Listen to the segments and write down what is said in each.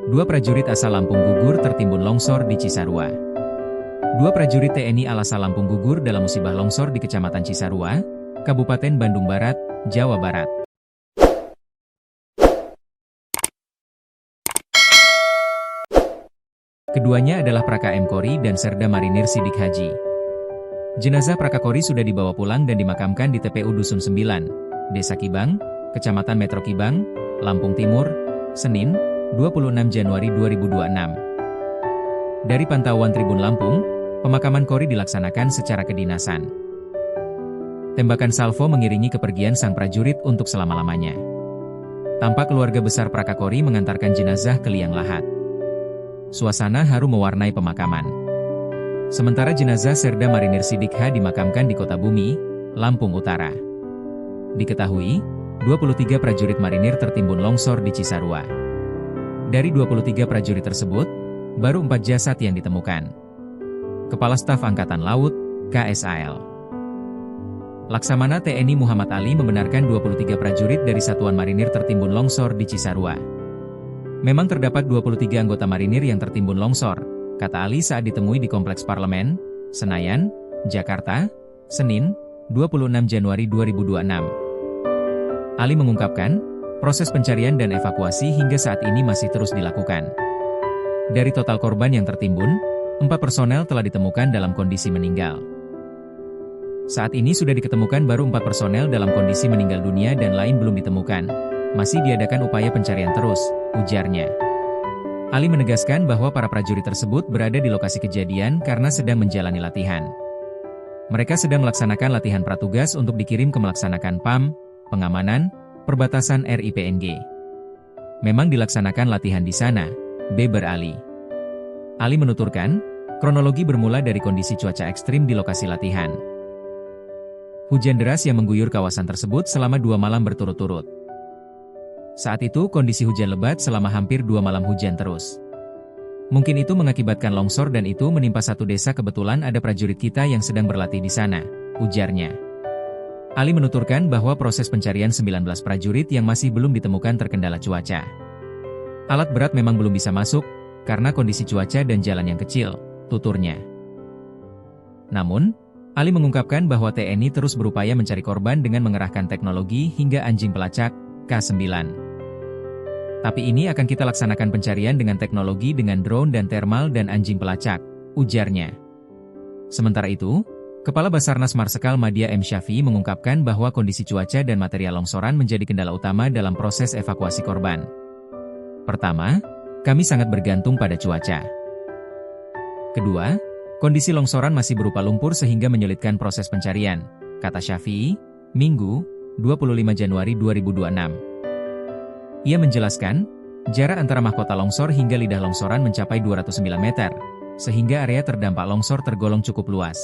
Dua prajurit asal Lampung gugur tertimbun longsor di Cisarua. Dua prajurit TNI asal Lampung gugur dalam musibah longsor di Kecamatan Cisarua, Kabupaten Bandung Barat, Jawa Barat. Keduanya adalah Praka M. Kori dan Serda Marinir Sidik Haji. Jenazah Praka Kori sudah dibawa pulang dan dimakamkan di TPU Dusun 9, Desa Kibang, Kecamatan Metro Kibang, Lampung Timur, Senin, 26 Januari 2026. Dari pantauan Tribun Lampung, pemakaman Kori dilaksanakan secara kedinasan. Tembakan salvo mengiringi kepergian sang prajurit untuk selama-lamanya. Tampak keluarga besar Praka Kori mengantarkan jenazah ke liang lahat. Suasana haru mewarnai pemakaman. Sementara jenazah Serda Marinir Sidik H dimakamkan di Kota Bumi, Lampung Utara. Diketahui, 23 prajurit marinir tertimbun longsor di Cisarua. Dari 23 prajurit tersebut, baru 4 jasad yang ditemukan. Kepala Staf Angkatan Laut, KSAL. Laksamana TNI Muhammad Ali membenarkan 23 prajurit dari Satuan Marinir tertimbun longsor di Cisarua. Memang terdapat 23 anggota marinir yang tertimbun longsor, kata Ali saat ditemui di Kompleks Parlemen, Senayan, Jakarta, Senin, 26 Januari 2026. Ali mengungkapkan, proses pencarian dan evakuasi hingga saat ini masih terus dilakukan. Dari total korban yang tertimbun, 4 personel telah ditemukan dalam kondisi meninggal. Saat ini sudah diketemukan baru 4 personel dalam kondisi meninggal dunia dan lain belum ditemukan. Masih diadakan upaya pencarian terus, ujarnya. Ali menegaskan bahwa para prajurit tersebut berada di lokasi kejadian karena sedang menjalani latihan. Mereka sedang melaksanakan latihan pratugas untuk dikirim ke melaksanakan PAM, pengamanan, perbatasan RIPNG. Memang dilaksanakan latihan di sana, beber Ali. Ali menuturkan, kronologi bermula dari kondisi cuaca ekstrim di lokasi latihan. Hujan deras yang mengguyur kawasan tersebut selama 2 malam berturut-turut. Saat itu kondisi hujan lebat selama hampir 2 malam hujan terus. Mungkin itu mengakibatkan longsor dan itu menimpa satu desa, kebetulan ada prajurit kita yang sedang berlatih di sana, ujarnya. Ali menuturkan bahwa proses pencarian 19 prajurit yang masih belum ditemukan terkendala cuaca. Alat berat memang belum bisa masuk, karena kondisi cuaca dan jalan yang kecil, tuturnya. Namun, Ali mengungkapkan bahwa TNI terus berupaya mencari korban dengan mengerahkan teknologi hingga anjing pelacak, K9. Tapi ini akan kita laksanakan pencarian dengan teknologi dengan drone dan thermal dan anjing pelacak, ujarnya. Sementara itu, Kepala Basarnas Marsekal Madya M. Syafi'i mengungkapkan bahwa kondisi cuaca dan material longsoran menjadi kendala utama dalam proses evakuasi korban. Pertama, kami sangat bergantung pada cuaca. Kedua, kondisi longsoran masih berupa lumpur sehingga menyulitkan proses pencarian, kata Syafi'i, Minggu, 25 Januari 2026. Ia menjelaskan, jarak antara mahkota longsor hingga lidah longsoran mencapai 209 meter, sehingga area terdampak longsor tergolong cukup luas.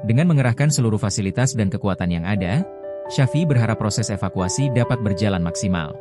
Dengan mengerahkan seluruh fasilitas dan kekuatan yang ada, Syafi'i berharap proses evakuasi dapat berjalan maksimal.